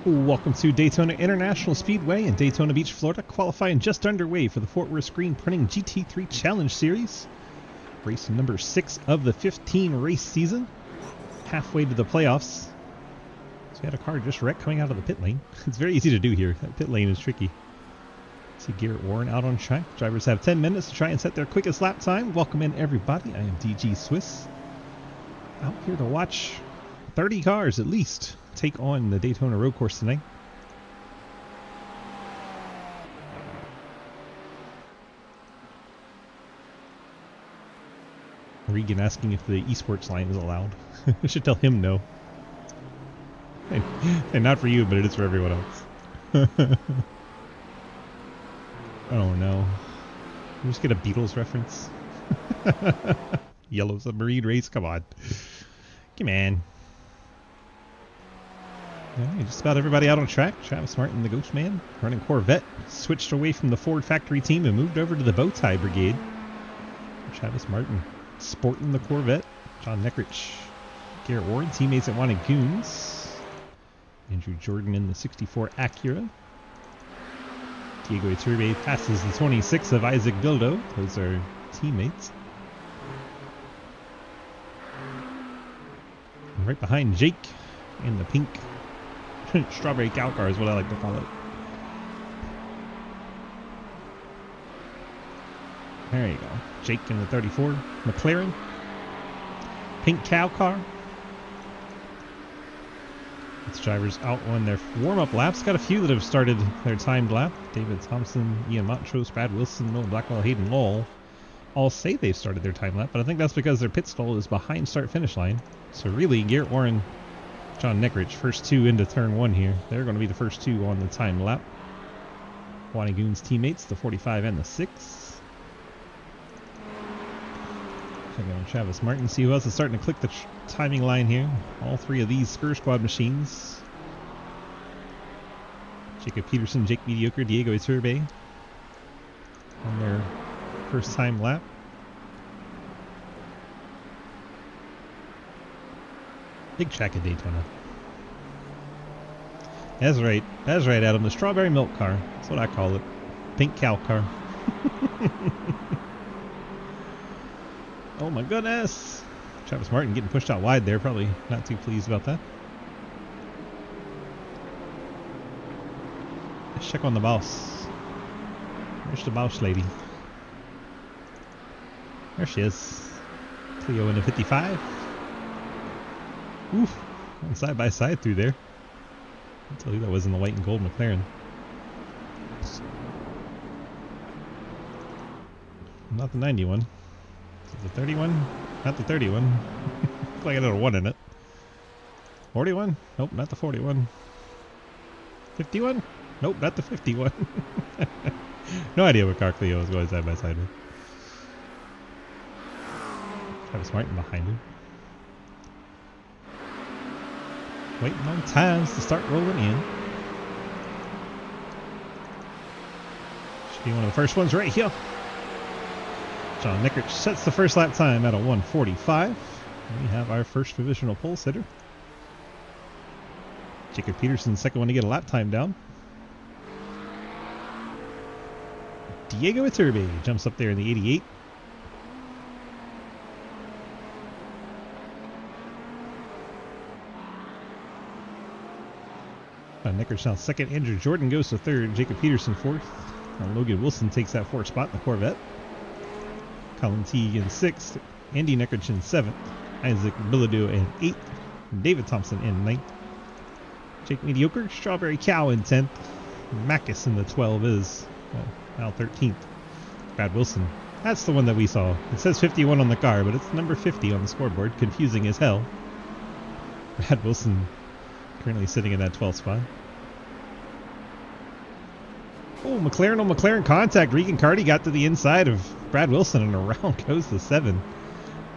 Welcome to Daytona International Speedway in Daytona Beach, Florida. Qualifying just underway for the Fort Worth Screen Printing GT-3 Challenge Series. Race number 6 of the 15 race season. Halfway to the playoffs. So we had a car just wrecked coming out of the pit lane. It's very easy to do here. That pit lane is tricky. See Garrett Warren out on track. Drivers have 10 minutes to try and set their quickest lap time. Welcome in everybody. I am DG Swiss. Out here to watch 30 cars at least take on the Daytona road course tonight. Regan asking if the esports line is allowed. I should tell him no. And not for you, but it is for everyone else. Oh no. Can we just get a Beatles reference? Yellow Submarine Race, come on. Come on. Yeah, just about everybody out on track. Travis Martin, the Ghost Man, running Corvette, switched away from the Ford factory team and moved over to the Bowtie Brigade. Travis Martin sporting the Corvette. John Neckrich, Garrett Warren, teammates at Wanted Goons. Andrew Jordan in the 64 Acura. Diego Iturbe passes the 26 of Isaac Dildo. Those are teammates. And right behind Jake in the pink strawberry cow car is what I like to call it. There you go. Jake in the 34 McLaren. Pink cow car. It's drivers out on their warm-up laps. Got a few that have started their timed lap. David Thompson, Ian Montrose, Brad Wilson, Noah Blackwell, Hayden Lowell all say they've started their time lap, but I think that's because their pit stall is behind start-finish line. So really, Garrett Warren, John Neckrich, first two into turn 1 here. They're going to be the first two on the time lap. Wanted Goons teammates, the 45 and the 6. Checking on Travis Martin, see who else is starting to click the timing line here. All three of these Skr Squad machines. Jacob Peterson, Jake Mediocre, Diego Iturbe on their first time lap. Big track at Daytona. That's right, Adam. The strawberry milk car. That's what I call it. Pink cow car. Oh my goodness! Travis Martin getting pushed out wide there. Probably not too pleased about that. Let's check on the boss. Where's the boss lady? There she is. Cleo in the 55. Oof, went side by side through there. I'll tell you that was in the white and gold McLaren. Not the 91. Is it the 31? Not the 31. Looks like I had a 1 in it. 41? Nope, not the 41. 51? Nope, not the 51. No idea what car Cleo was going side by side with. Travis Martin behind him. Waiting on times to start rolling in. Should be one of the first ones right here. John Neckrich sets the first lap time at a 1:45. We have our first provisional pole sitter. Jacob Peterson, second one to get a lap time down. Diego Iturbe jumps up there in the 88. Neckrich now second. Andrew Jordan goes to third. Jacob Peterson fourth. Logan Wilson takes that fourth spot in the Corvette. Colin Teague in sixth. Andy Neckrich in seventh. Isaac Bilodeau in eighth. David Thompson in ninth. Jake Mediocre, Strawberry Cow in 10th. Macus in the 12 is, well, now 13th. Brad Wilson. That's the one that we saw. It says 51 on the car, but it's number 50 on the scoreboard. Confusing as hell. Brad Wilson currently sitting in that 12th spot. Oh, McLaren on McLaren contact. Regan Carty got to the inside of Brad Wilson and around goes the 7.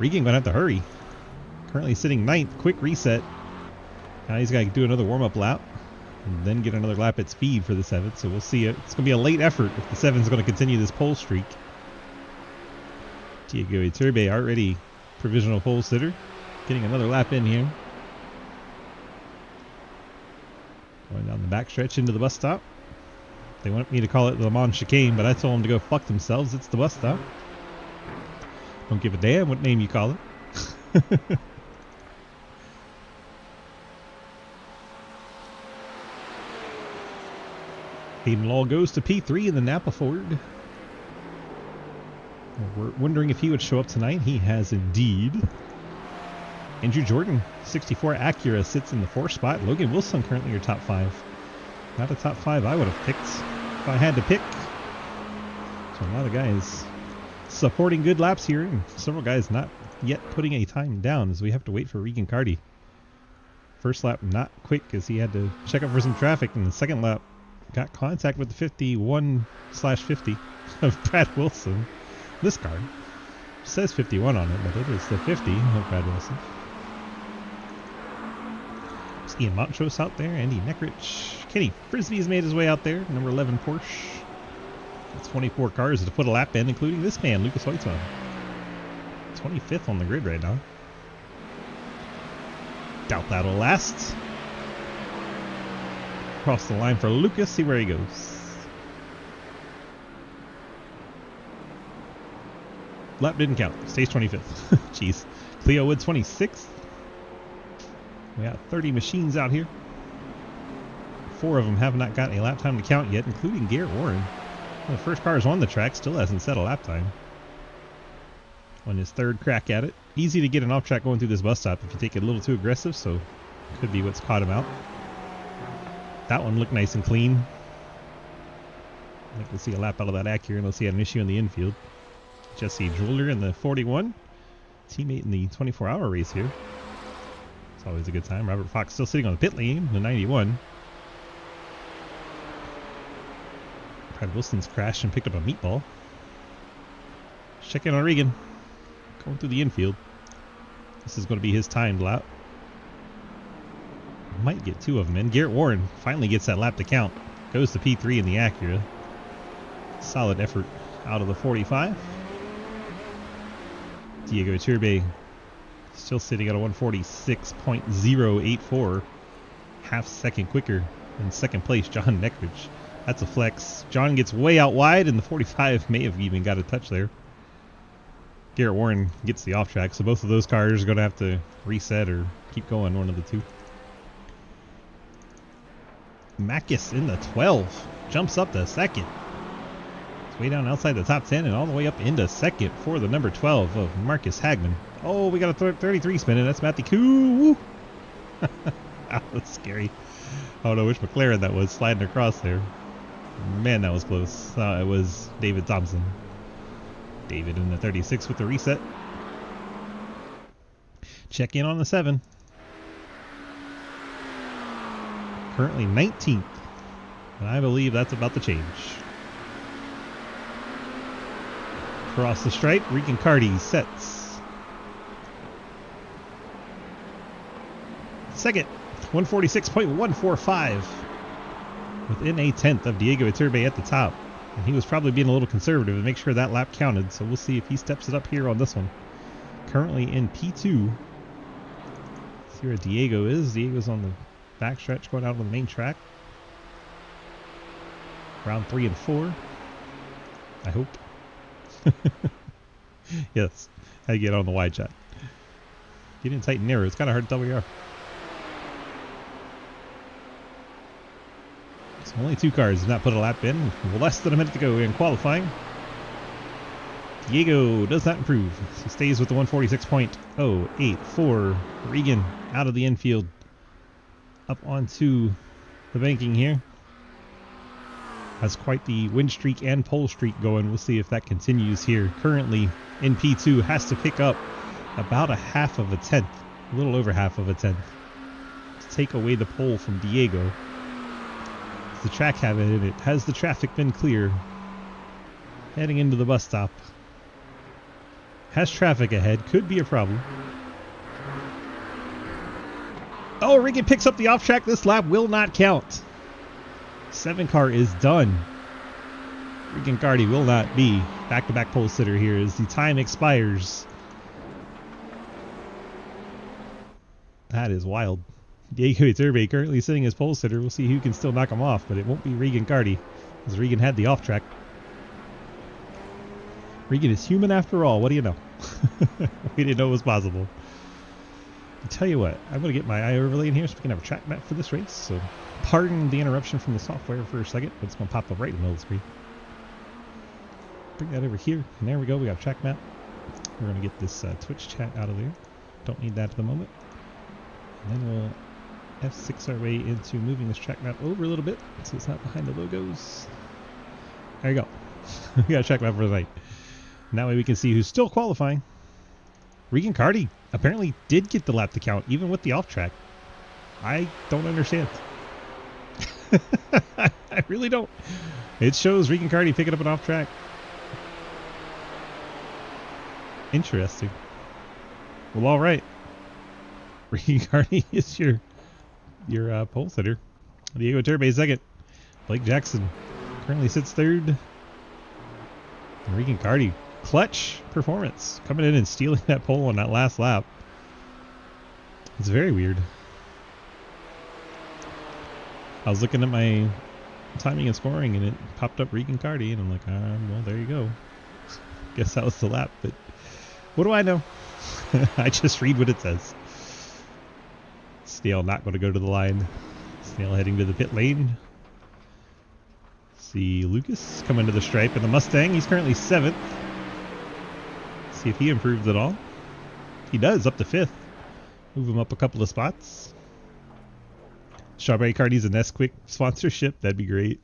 Regan going to have to hurry. Currently sitting 9th. Quick reset. Now he's got to do another warm-up lap and then get another lap at speed for the 7th. So we'll see. It's going to be a late effort if the 7's going to continue this pole streak. Diego Iturbe already provisional pole sitter. Getting another lap in here. Going down the back stretch into the bus stop. They want me to call it the Le Mans chicane, but I told them to go fuck themselves. It's the bus stop. Don't give a damn what name you call it. Hayden Law goes to P3 in the Napa Ford. We're wondering if he would show up tonight. He has indeed. Andrew Jordan, 64 Acura, sits in the 4th spot. Logan Wilson currently your top 5. Not a top 5 I would have picked if I had to pick. So a lot of guys supporting good laps here, and several guys not yet putting a time down as we have to wait for Regan Carty. First lap not quick as he had to check up for some traffic, and the second lap got contact with the 51/50 of Brad Wilson. This car says 51 on it, but it is the 50 of Brad Wilson. Ian Montrose out there, Andy Neckrich. Kenny Frisbee's made his way out there, number 11 Porsche. That's 24 cars to put a lap in, including this man, Lucas Hoyton. 25th on the grid right now. Doubt that'll last. Cross the line for Lucas, see where he goes. Lap didn't count, stays 25th. Jeez. Cleo Wood 26th. We got 30 machines out here. 4 of them have not got a lap time to count yet, including Garrett Warren. Well, the first car is on the track, still hasn't set a lap time. On his 3rd crack at it. Easy to get an off track going through this bus stop if you take it a little too aggressive, so could be what's caught him out. That one looked nice and clean. I think we'll see a lap out of that Acura unless he had an issue in the infield. Jesse Jeweler in the 41. Teammate in the 24-hour race here. It's always a good time. Robert Fox still sitting on the pit lane, the 91. Brad Wilson's crashed and picked up a meatball. Check in on Regan. Going through the infield. This is going to be his timed lap. Might get 2 of them in. Garrett Warren finally gets that lap to count. Goes to P3 in the Acura. Solid effort out of the 45. Diego Iturbe still sitting at a 146.084. Half second quicker in second place, John Neckrich. That's a flex. John gets way out wide, and the 45 may have even got a touch there. Garrett Warren gets the off track, so both of those cars are going to have to reset or keep going, one of the two. Macus in the 12. Jumps up to second. It's way down outside the top 10 and all the way up into second for the number 12 of Marcus Hagman. Oh, we got a 33 spinning. That's Matthew Koo. That was scary. I don't know which McLaren that was sliding across there. Man, that was close. It was David Thompson. David in the 36 with the reset. Check in on the 7. Currently 19th. And I believe that's about to change. Across the stripe, Regan Carty sets. Second, 146.145. Within a tenth of Diego Iturbe at the top. And he was probably being a little conservative to make sure that lap counted. So we'll see if he steps it up here on this one. Currently in P2. See where Diego is. Diego's on the backstretch going out on the main track. Round 3 and 4. I hope. Yes. How you get on the wide shot. Get in tight and narrow. It's kind of hard to tell where you are. So only 2 cars have not put a lap in. Less than a minute to go in qualifying. Diego does not improve. He stays with the 146.084. Regan out of the infield. Up onto the banking here. Has quite the win streak and pole streak going. We'll see if that continues here. Currently in P2, has to pick up about a half of a tenth. A little over half of a tenth. To take away the pole from Diego. Does the track have it in it? Has the traffic been clear? Heading into the bus stop. Has traffic ahead. Could be a problem. Oh, Regan picks up the off track. This lap will not count. 7 car is done. Regan Carty will not be back-to-back pole sitter here as the time expires. That is wild. Diego Iturbe currently sitting as pole sitter. We'll see who can still knock him off, but it won't be Regan Carty, as Regan had the off track. Regan is human after all. What do you know? We didn't know it was possible. I'll tell you what, I'm going to get my eye overlay in here so we can have a track map for this race. So pardon the interruption from the software for a second, but it's going to pop up right in the middle of the screen. Bring that over here, and there we go. We got a track map. We're going to get this Twitch chat out of there. Don't need that at the moment. And then we'll F6 our way into moving this track map over a little bit so it's not behind the logos. There you go. We got a track map for the night. And that way we can see who's still qualifying. Regan Carty apparently did get the lap to count, even with the off track. I don't understand. I really don't. It shows Regan Carty picking up an off track. Interesting. Well, all right. Regan Carty is your pole sitter. Diego Iturbe second. Blake Jackson currently sits third. And Regan Carty, clutch performance, coming in and stealing that pole on that last lap. It's very weird. I was looking at my timing and scoring, and it popped up Regan Carty, and I'm like, well, there you go. Guess that was the lap, but what do I know? I just read what it says. Snail not going to go to the line. Snail heading to the pit lane. See Lucas coming to the stripe in the Mustang. He's currently 7th. See if he improves at all. He does, up to 5th. Move him up a couple of spots. Strawberry Carty's a Nesquik sponsorship. That'd be great.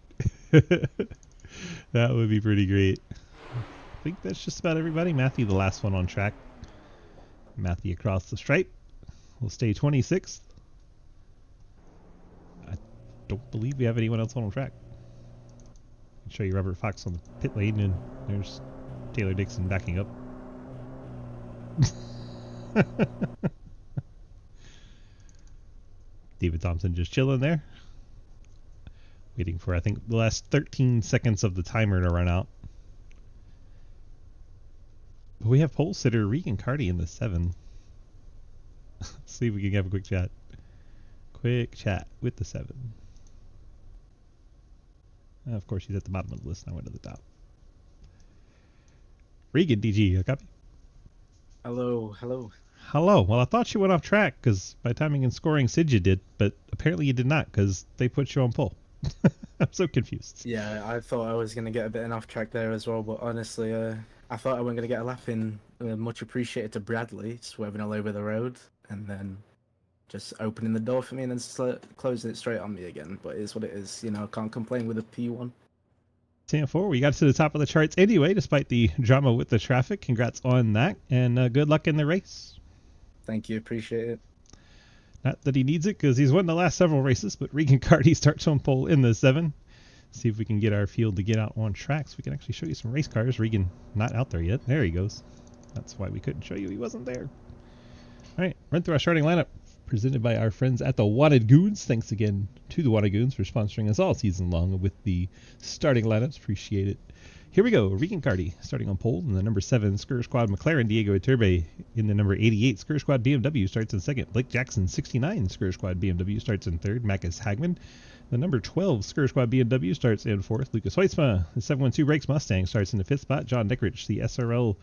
That would be pretty great. I think that's just about everybody. Matthew, the last one on track. Matthew across the stripe. Will stay 26th. I don't believe we have anyone else on track. I'll show you Robert Fox on the pit lane, and there's Taylor Dixon backing up. David Thompson just chilling there. Waiting for, I think, the last 13 seconds of the timer to run out. But we have pole sitter Regan Carty in the 7. Let's see if we can have a quick chat. Quick chat with the 7. Of course, he's at the bottom of the list, and I went to the top. Regan, DG, a copy? Hello, hello. Hello. Well, I thought you went off track, because by timing and scoring, Sid you did, but apparently you did not, because they put you on pole. I'm so confused. Yeah, I thought I was going to get a bit off track there as well, but honestly, I thought I wasn't going to get a lap in. Much appreciated to Bradley, swerving all over the road, and then just opening the door for me and then closing it straight on me again. But it is what it is, you know, can't complain with a P1. 10-4, we got to the top of the charts anyway, despite the drama with the traffic. Congrats on that, and good luck in the race. Thank you, appreciate it. Not that he needs it, because he's won the last several races, but Regan Carty starts on pole in the 7. See if we can get our field to get out on track so we can actually show you some race cars. Regan not out there yet. There he goes. That's why we couldn't show you. He wasn't there. All right, run through our starting lineup. Presented by our friends at the Wanted Goons. Thanks again to the Wanted Goons for sponsoring us all season long with the starting lineups. Appreciate it. Here we go. Regan Carty starting on pole in the number 7 Scur Squad McLaren. Diego Iturbe in the number 88 Scur Squad BMW starts in 2nd. Blake Jackson 69 Scur Squad BMW starts in 3rd. Marcus Hagman. The number 12 Scur Squad BMW starts in 4th. Lucas Hoytsma, the 712 Brakes Mustang, starts in the 5th spot. John Dickrich, the SRL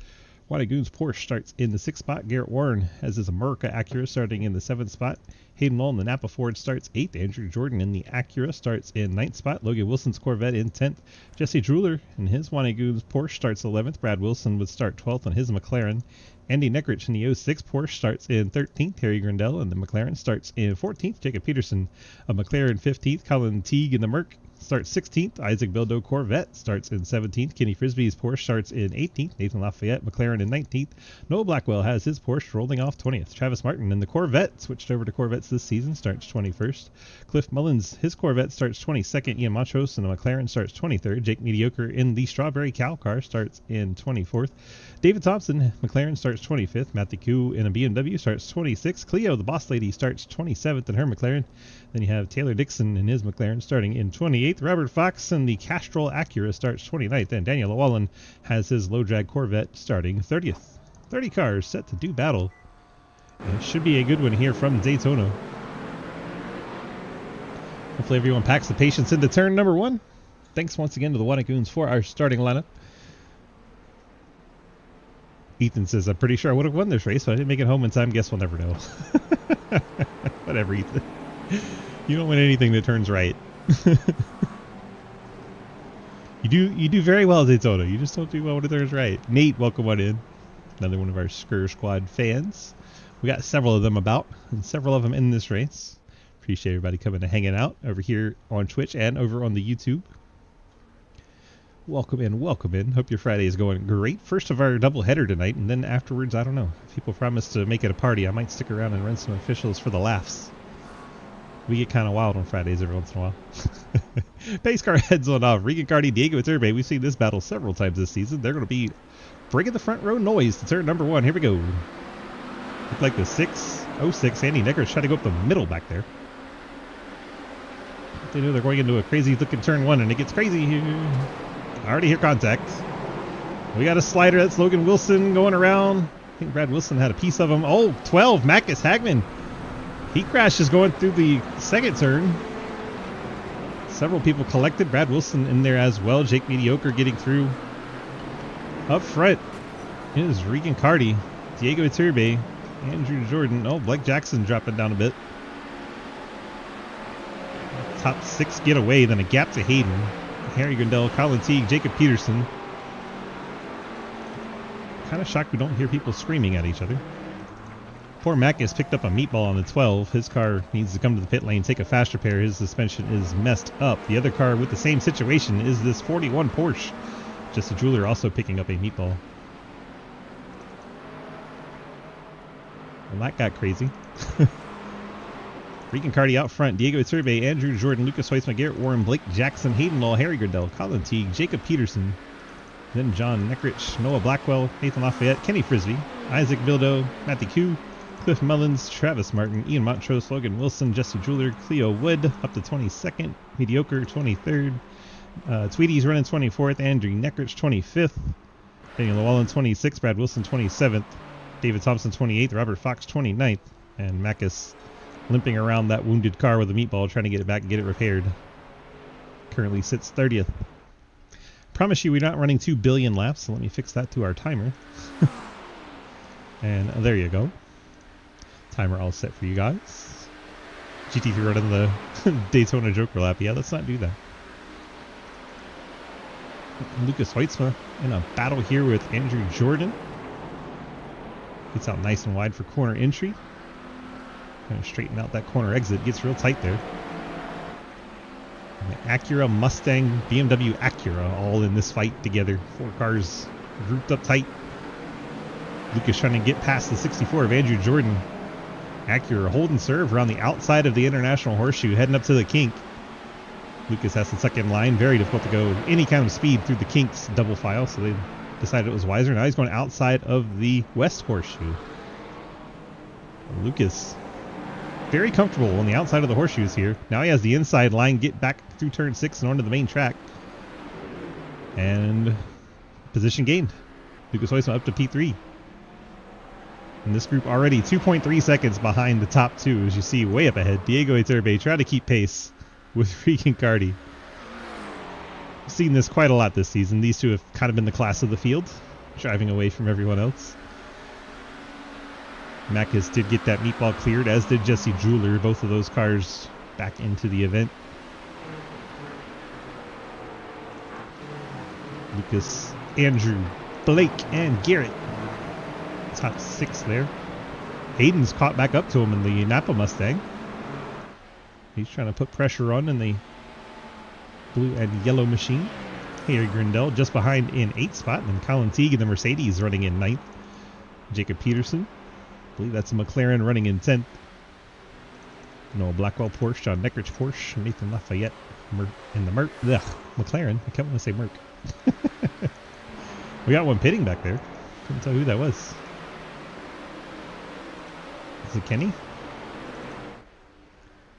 Wanted Goons Porsche, starts in the 6th spot. Garrett Warren has his America Acura starting in the 7th spot. Hayden Lowell in the Napa Ford starts 8th. Andrew Jordan in the Acura starts in 9th spot. Logan Wilson's Corvette in 10th. Jesse Druller in his Wanted Goons Porsche starts 11th. Brad Wilson would start 12th on his McLaren. Andy Neckrich in the 06 Porsche starts in 13th. Harry Grindell in the McLaren starts in 14th. Jacob Peterson of McLaren 15th. Colin Teague in the Merc starts 16th. Isaac Bildo Corvette starts in 17th. Kenny Frisbee's Porsche starts in 18th. Nathan Lafayette McLaren in 19th. Noah Blackwell has his Porsche rolling off 20th. Travis Martin in the Corvette switched over to Corvettes this season, starts 21st. Cliff Mullins, his Corvette starts 22nd. Ian Montrose in the McLaren starts 23rd. Jake Mediocre in the Strawberry Cow car starts in 24th. David Thompson, McLaren starts 25th. Matthew Koo in a BMW starts 26th. Cleo, the boss lady, starts 27th in her McLaren. Then you have Taylor Dixon in his McLaren starting in 28th. Robert Fox in the Castrol Acura starts 29th. And Daniel Llewellyn has his low drag Corvette starting 30th. 30 cars set to do battle. And it should be a good one here from Daytona. Hopefully everyone packs the patience into turn number 1. Thanks once again to the Wannagoons for our starting lineup. Ethan says, I'm pretty sure I would have won this race, but I didn't make it home in time. Guess we'll never know. Whatever, Ethan. You don't win anything that turns right. You do very well at Daytona. You just don't do well when it turns right. Nate, welcome on in. Another one of our Skur Squad fans. We got several of them about, and several of them in this race. Appreciate everybody coming and hanging out over here on Twitch and over on the YouTube. Welcome in, welcome in. Hope your Friday is going great. First of our double header tonight, and then afterwards, I don't know. If people promise to make it a party, I might stick around and run some officials for the laughs. We get kind of wild on Fridays every once in a while. Base car heads on off. Regan Cardi, Diego Iturbe. We've seen this battle several times this season. They're going to be bringing the front row noise to turn number 1. Here we go. Look like the 606. Andy Neckers trying to go up the middle back there. They know they're going into a crazy looking turn 1, and it gets crazy here. I already hear contact. We got a slider. That's Logan Wilson going around. I think Brad Wilson had a piece of him. Oh, 12. Marcus Hagman. He crashes going through the second turn. Several people collected. Brad Wilson in there as well. Jake Mediocre getting through. Up front is Regan Cardi, Diego Iturbe, Andrew Jordan. Oh, Blake Jackson dropping down a bit. Top 6 get away, then a gap to Hayden. Harry Grindell, Colin Teague, Jacob Peterson. Kind of shocked we don't hear people screaming at each other. Poor Mac has picked up a meatball on the 12. His car needs to come to the pit lane, take a fast repair. His suspension is messed up. The other car with the same situation is this 41 Porsche. Just a jeweler also picking up a meatball. Well, that got crazy. Regan Cardi out front. Diego Iturbe, Andrew Jordan, Lucas Weissman, Garrett Warren, Blake Jackson, Hayden Law, Harry Grindell, Colin Teague, Jacob Peterson, then John Neckrich, Noah Blackwell, Nathan Lafayette, Kenny Frisbee, Isaac Bildo, Matthew Q, Cliff Mullins, Travis Martin, Ian Montrose, Logan Wilson, Jesse Jeweler, Cleo Wood up to 22nd, Mediocre 23rd, Tweedy's running 24th, Andrew Neckrich 25th, Daniel Llewellyn 26th, Brad Wilson 27th, David Thompson 28th, Robert Fox 29th, and Macus limping around that wounded car with a meatball trying to get it back and get it repaired. Currently sits 30th. Promise you we're not running 2 billion laps, so let me fix that to our timer. And there you go. Timer all set for you guys. GT3 running the Daytona Joker lap. Yeah, let's not do that. Lucas Hoitzma in a battle here with Andrew Jordan. Gets out nice and wide for corner entry. Kind of straighten out that corner exit. Gets real tight there. And the Acura, Mustang, BMW Acura all in this fight together. 4 cars grouped up tight. Lucas trying to get past the 64 of Andrew Jordan. Acura hold and serve around the outside of the International Horseshoe, heading up to the kink. Lucas has to tuck in line. Very difficult to go any kind of speed through the kinks double file, so they decided it was wiser. Now he's going outside of the West Horseshoe. Lucas very comfortable on the outside of the horseshoes here. Now he has the inside line, get back through turn 6 and onto the main track. And position gained. Lucas Hoisman up to P3. And this group already 2.3 seconds behind the top 2, as you see way up ahead. Diego Iturbe trying to keep pace with Regan Cardi. Seen this quite a lot this season. These two have kind of been the class of the field, driving away from everyone else. Macus did get that meatball cleared, as did Jesse Jeweler. Both of those cars back into the event. Lucas, Andrew, Blake, and Garrett. Top 6 there. Hayden's caught back up to him in the Napa Mustang. He's trying to put pressure on in the blue and yellow machine. Harry Grindell just behind in 8th spot. And then Colin Teague in the Mercedes running in 9th. Jacob Peterson. I believe that's a McLaren running in 10th. Noah Blackwell Porsche, John Neckrich Porsche, Nathan Lafayette in the McLaren. I can't want to say Merc. We got one pitting back there. Couldn't tell who that was. Is it Kenny?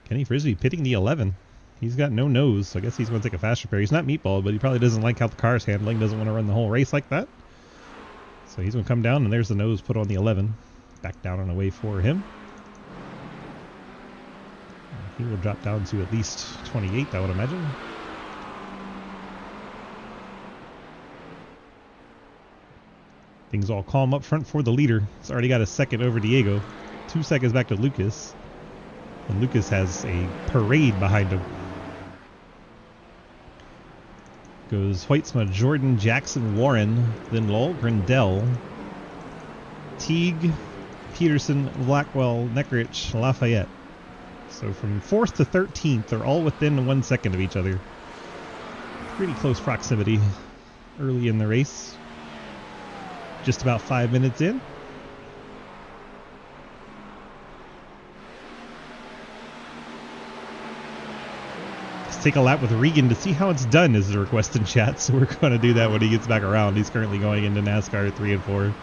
Kenny Frisbee pitting the 11. He's got no nose, so I guess he's going to take a fast repair. He's not meatball, but he probably doesn't like how the car's handling. Doesn't want to run the whole race like that. So he's going to come down, and there's the nose put on the 11. Back down and away for him. He will drop down to at least 28th, I would imagine. Things all calm up front for the leader. He's already got a second over Diego. 2 seconds back to Lucas. And Lucas has a parade behind him. Goes Hoytsma, Jordan, Jackson, Warren, then Lowell, Grindell, Teague, Peterson, Blackwell, Neckrich, Lafayette. So from 4th to 13th, they're all within 1 second of each other. Pretty close proximity early in the race. Just about 5 minutes in. Let's take a lap with Regan to see how it's done, is the request in chat. So we're going to do that when he gets back around. He's currently going into NASCAR 3 and 4.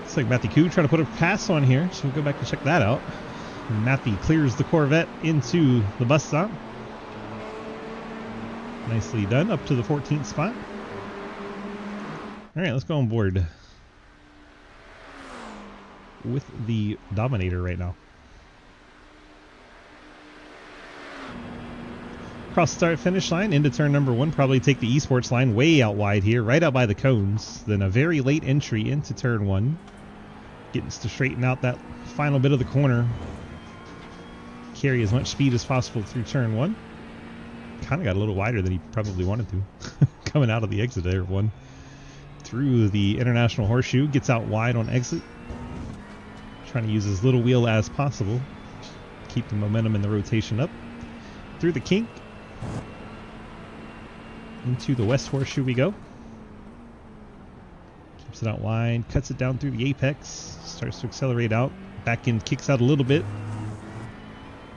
Looks like Matthew Koo trying to put a pass on here. So we'll go back and check that out. Matthew clears the Corvette into the bus stop. Nicely done, up to the 14th spot. All right, let's go on board with the Dominator right now. Cross start finish line into turn number 1. Probably take the esports line way out wide here, right out by the cones. Then a very late entry into turn 1. Getting to straighten out that final bit of the corner. Carry as much speed as possible through turn 1. Kind of got a little wider than he probably wanted to. Coming out of the exit there, 1. Through the International Horseshoe, gets out wide on exit. Trying to use as little wheel as possible. Keep the momentum and the rotation up. Through the kink. Into the West Horseshoe we go. Keeps it out wide, cuts it down through the apex. Starts to accelerate out. Back end kicks out a little bit.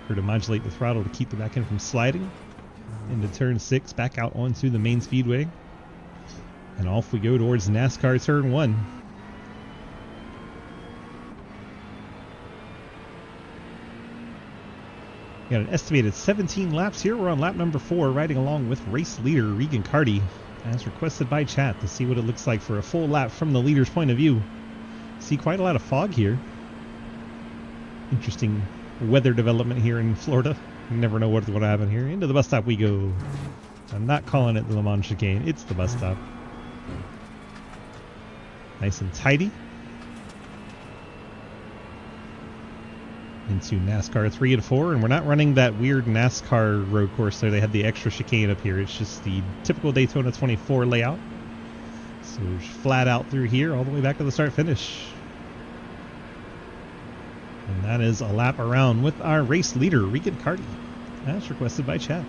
To modulate the throttle to keep the back end from sliding. Into turn 6, back out onto the main speedway. And off we go towards NASCAR turn 1. Got an estimated 17 laps here. We're on lap number 4, riding along with race leader Regan Carty, as requested by chat, to see what it looks like for a full lap from the leader's point of view. See quite a lot of fog here. Interesting weather development here in Florida. You never know what's going to happen here. Into the bus stop we go. I'm not calling it the Le Mans chicane. It's the bus stop. Nice and tidy. Into NASCAR 3 and 4, and we're not running that weird NASCAR road course there. They had the extra chicane up here. It's just the typical Daytona 24 layout. So we're flat out through here all the way back to the start finish. And that is a lap around with our race leader, Regan Carty, as requested by chat.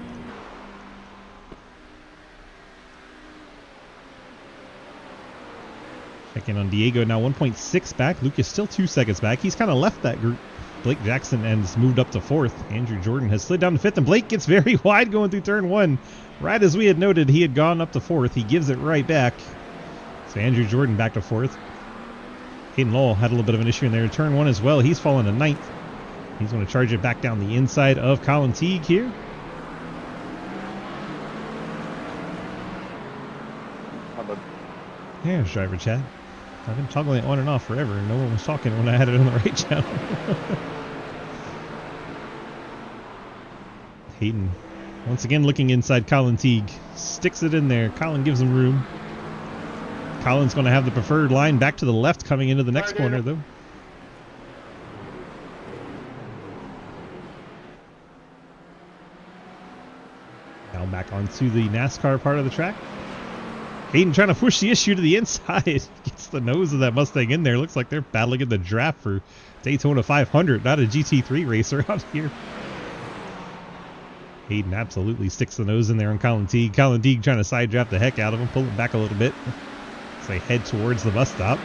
Check in on Diego now, 1.6 back. Lucas still 2 seconds back. He's kind of left that group. Blake Jackson has moved up to 4th. Andrew Jordan has slid down to 5th, and Blake gets very wide going through turn 1. Right as we had noted, he had gone up to 4th. He gives it right back. So Andrew Jordan back to 4th. Hayden Lowell had a little bit of an issue in there. Turn 1 as well. He's fallen to 9th. He's going to charge it back down the inside of Colin Teague here. There's driver chat. I've been toggling it on and off forever, and no one was talking when I had it on the right channel. Hayden, once again looking inside Colin Teague. Sticks it in there. Colin gives him room. Colin's going to have the preferred line back to the left coming into the next corner, though. Now back onto the NASCAR part of the track. Hayden trying to push the issue to the inside. Gets the nose of that Mustang in there. Looks like they're battling in the draft for Daytona 500, not a GT3 racer out here. Hayden absolutely sticks the nose in there on Colin Teague. Colin Teague trying to side draft the heck out of him, pull him back a little bit. As they head towards the bus stop.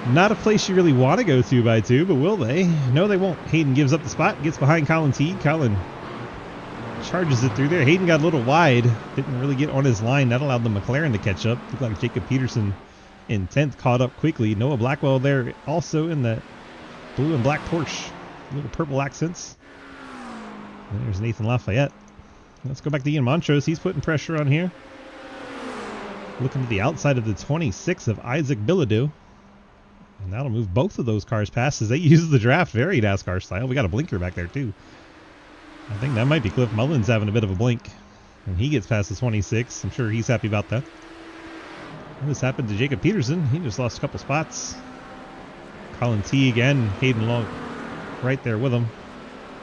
Not a place you really want to go to by 2, but will they? No, they won't. Hayden gives up the spot, gets behind Colin Teague. Colin charges it through there. Hayden got a little wide. Didn't really get on his line. That allowed the McLaren to catch up. Looked like Jacob Peterson in 10th caught up quickly. Noah Blackwell there also in the blue and black Porsche. Little purple accents. And there's Nathan Lafayette. Let's go back to Ian Montrose. He's putting pressure on here. Looking to the outside of the 26 of Isaac Bilodeau. And that'll move both of those cars past as they use the draft very NASCAR style. We got a blinker back there too. I think that might be Cliff Mullins having a bit of a blink. And he gets past the 26. I'm sure he's happy about that. This happened to Jacob Peterson. He just lost a couple spots. Colin Teague and Hayden Long right there with him.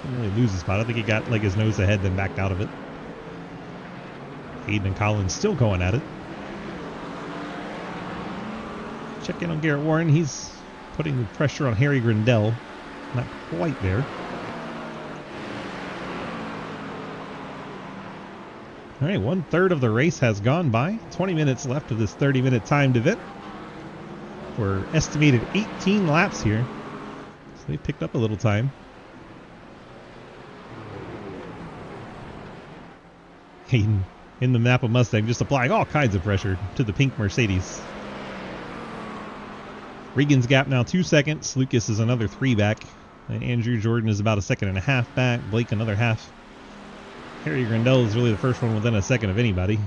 Didn't really lose a spot. I think he got like his nose ahead, then backed out of it. Hayden and Colin still going at it. Check in on Garrett Warren. He's putting the pressure on Harry Grindell. Not quite there. All right, 1/3 of the race has gone by. 20 minutes left of this 30-minute timed event. We're estimated 18 laps here. So they picked up a little time. Hayden in the Napa Mustang just applying all kinds of pressure to the pink Mercedes. Regan's gap now 2 seconds. Lucas is another 3 back. And Andrew Jordan is about 1.5 seconds back. Blake another half. Harry Grindell is really the first one within a second of anybody.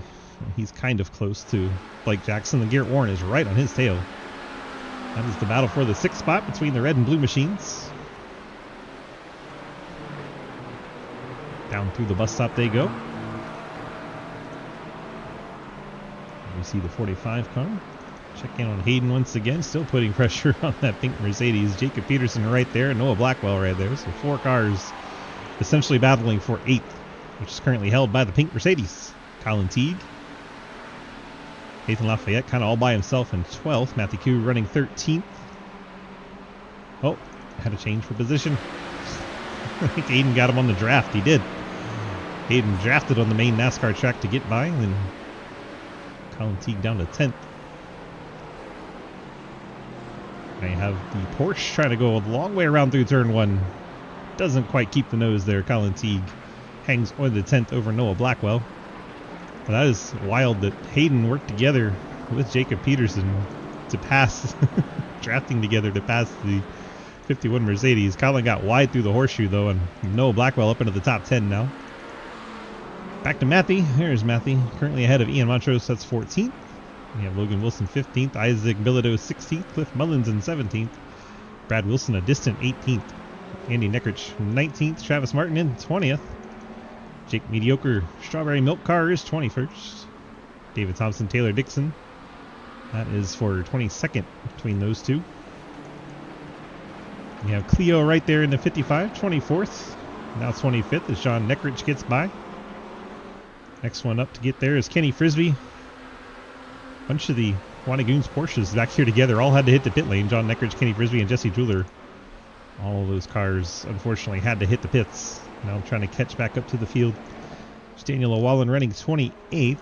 He's kind of close to Blake Jackson. And Garrett Warren is right on his tail. That is the battle for the 6th spot between the red and blue machines. Down through the bus stop they go. We see the 45 car. Check in on Hayden once again. Still putting pressure on that pink Mercedes. Jacob Peterson right there. Noah Blackwell right there. So 4 cars essentially battling for 8th, which is currently held by the pink Mercedes. Colin Teague. Nathan Lafayette kind of all by himself in 12th. Matthew Koo running 13th. Oh, had a change for position. I think Hayden got him on the draft. He did. Hayden drafted on the main NASCAR track to get by. And then Colin Teague down to 10th. Now you have the Porsche trying to go a long way around through turn 1. Doesn't quite keep the nose there. Colin Teague hangs on the 10th over Noah Blackwell. Well, that is wild that Hayden worked together with Jacob Peterson to pass, drafting together to pass the 51 Mercedes. Colin got wide through the horseshoe though, and Noah Blackwell up into the top 10 now. Back to Matthew. Here's Matthew, currently ahead of Ian Montrose. That's 14th. We have Logan Wilson 15th, Isaac Bilodeau 16th, Cliff Mullins in 17th, Brad Wilson a distant 18th, Andy Neckrich 19th, Travis Martin in 20th, Jake Mediocre Strawberry Milk Car is 21st, David Thompson, Taylor Dixon, that is for 22nd between those two. We have Cleo right there in the 55, 24th, now 25th as John Neckrich gets by. Next one up to get there is Kenny Frisbee. Bunch of the Wanagoons Porsches back here together all had to hit the pit lane. John Neckrich, Kenny Frisbee, and Jesse Jeweler. All of those cars unfortunately had to hit the pits. Now I'm trying to catch back up to the field. It's Daniel O'Wallen running 28th.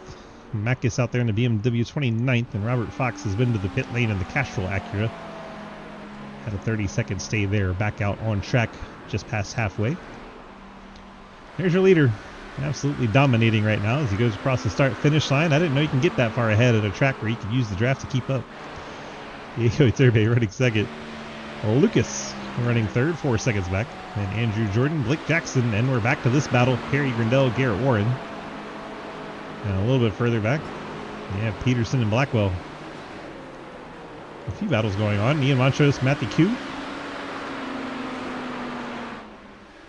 Mackus out there in the BMW 29th, and Robert Fox has been to the pit lane in the Castrol Acura. Had a 30-second stay there, back out on track just past halfway. There's your leader. Absolutely dominating right now as he goes across the start-finish line. I didn't know you can get that far ahead at a track where you can use the draft to keep up. Diego Iturbe running second. Lucas running third, 4 seconds back. And Andrew Jordan, Blake Jackson, and we're back to this battle. Harry Grindell, Garrett Warren. And a little bit further back, we have Peterson and Blackwell. A few battles going on. Ian Montrose, Matthew Koo.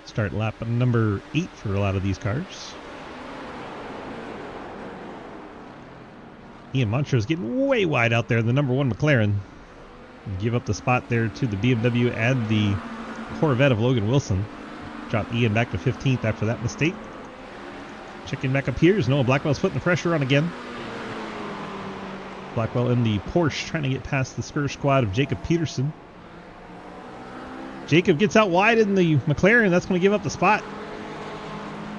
Start lap number 8 for a lot of these cars. Ian Montrose getting way wide out there in the number 1 McLaren. Give up the spot there to the BMW and the Corvette of Logan Wilson. Drop Ian back to 15th after that mistake. Checking back up here is Noah Blackwell's putting the pressure on again. Blackwell in the Porsche trying to get past the Skir squad of Jacob Peterson. Jacob gets out wide in the McLaren. That's going to give up the spot.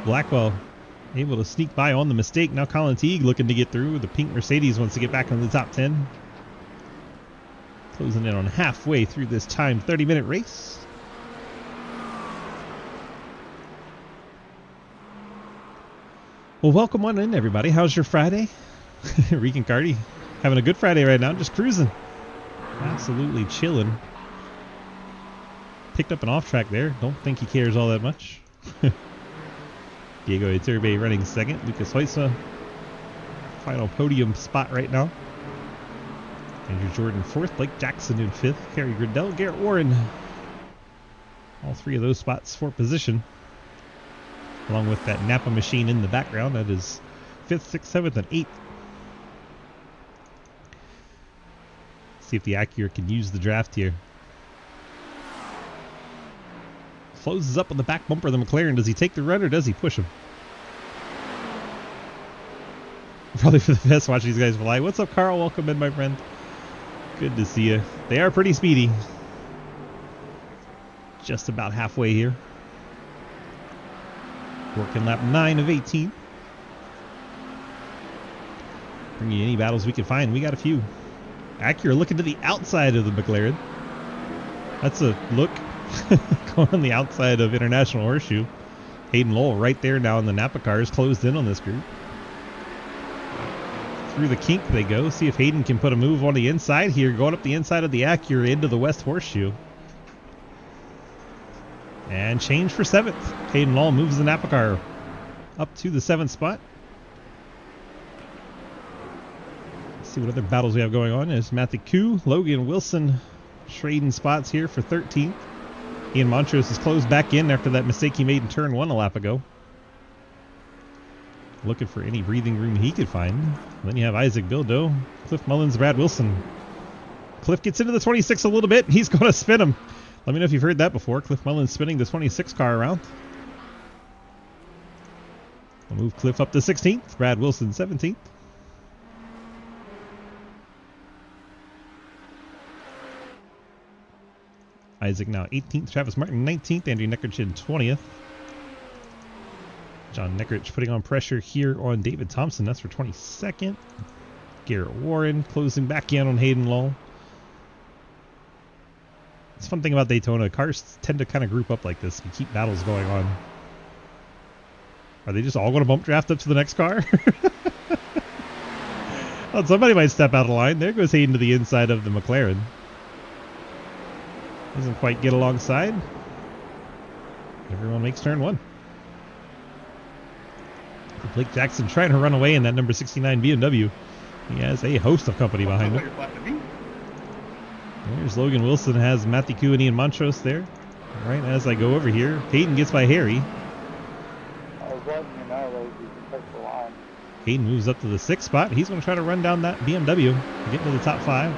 Blackwell able to sneak by on the mistake. Now Colin Teague looking to get through. The pink Mercedes wants to get back into the top 10. Closing in on halfway through this timed 30-minute race. Well, welcome on in, everybody. How's your Friday? Regan Carty having a good Friday right now. Just cruising. Absolutely chilling. Picked up an off track there. Don't think he cares all that much. Diego Iturbe running second. Lucas Hoysa, final podium spot right now. Andrew Jordan 4th, Blake Jackson in 5th, Kerry Gradell, Garrett Warren. All 3 of those spots for position. Along with that Napa machine in the background, that is 5th, 6th, 7th, and 8th. See if the Acura can use the draft here. Closes up on the back bumper of the McLaren. Does he take the run or does he push him? Probably for the best watching these guys fly. What's up, Carl? Welcome in, my friend. Good to see you. They are pretty speedy. Just about halfway here. Working lap 9 of 18. Bring you any battles we can find. We got a few. Acura looking to the outside of the McLaren. That's a look. Going on the outside of International Horseshoe. Hayden Lowell right there now in the Napa cars, closed in on this group. Through the kink they go. See if Hayden can put a move on the inside here. Going up the inside of the Acura into the West Horseshoe. And change for 7th. Hayden Lowell moves the Napa car up to the 7th spot. Let's see what other battles we have going on. There's Matthew Koo, Logan Wilson trading spots here for 13th. Ian Montrose is closed back in after that mistake he made in turn 1 a lap ago. Looking for any breathing room he could find. And then you have Isaac Bildo, Cliff Mullins, Brad Wilson. Cliff gets into the 26 a little bit. He's going to spin him. Let me know if you've heard that before. Cliff Mullins spinning the 26 car around. We'll move Cliff up to 16th. Brad Wilson 17th. Isaac now 18th. Travis Martin 19th. Andy Neckerich 20th. John Neckerich putting on pressure here on David Thompson. That's for 22nd. Garrett Warren closing back in on Hayden Lowell. It's a fun thing about Daytona. Cars tend to kind of group up like this. You keep battles going on. Are they just all going to bump draft up to the next car? Well, somebody might step out of line. There goes Hayden to the inside of the McLaren. Doesn't quite get alongside. Everyone makes turn 1. Blake Jackson trying to run away in that number 69 BMW. He has a host of company behind him. There's Logan Wilson, has Matthew Koo and Ian Montrose there. Right as I go over here, Hayden gets by Harry. Hayden moves up to the 6th spot. He's going to try to run down that BMW to get into the top 5.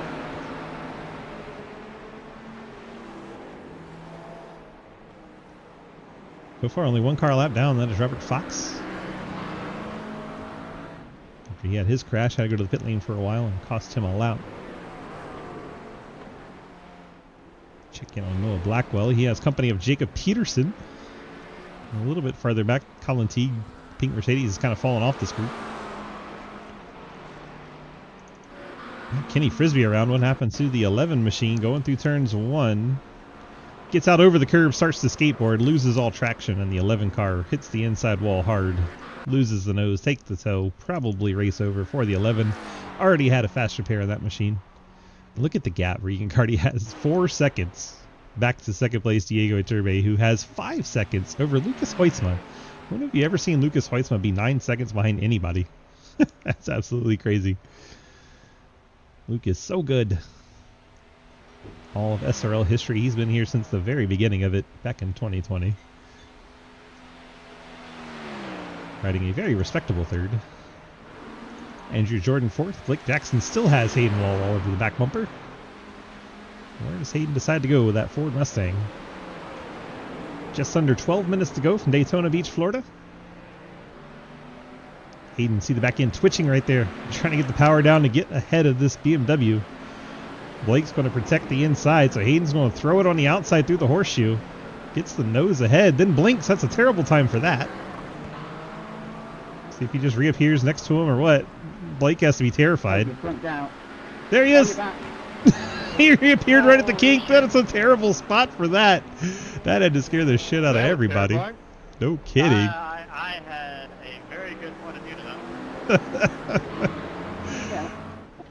So far, only 1 car lap down. That is Robert Fox. After he had his crash, had to go to the pit lane for a while and cost him a lap. Check in on Noah Blackwell. He has company of Jacob Peterson. A little bit farther back, Colin Teague, Pink Mercedes, is kind of falling off this group. Kenny Frisbee around. What happened to the 11 machine going through turns 1? Gets out over the curb, starts to skateboard, loses all traction, and the 11 car hits the inside wall hard. Loses the nose, takes the toe, probably race over for the 11. Already had a fast repair on that machine. Look at the gap. Regan Carty has 4 seconds. Back to second place Diego Iturbe, who has 5 seconds over Lucas Hoytsma. When have you ever seen Lucas Hoytsma be 9 seconds behind anybody? That's absolutely crazy. Luke is so good. All of SRL history. He's been here since the very beginning of it, back in 2020. Riding a very respectable 3rd. Andrew Jordan 4th. Blake Jackson still has Hayden Lowell all over the back bumper. Where does Hayden decide to go with that Ford Mustang? Just under 12 minutes to go from Daytona Beach, Florida. Hayden, see the back end twitching right there. Trying to get the power down to get ahead of this BMW. Blake's going to protect the inside, so Hayden's going to throw it on the outside through the horseshoe. Gets the nose ahead, then blinks. That's a terrible time for that. See if he just reappears next to him or what. Blake has to be terrified. There he is! He reappeared right at the kink. That is a terrible spot for that. That had to scare the shit out of everybody. No kidding. I had a very good point of view to that. Yeah.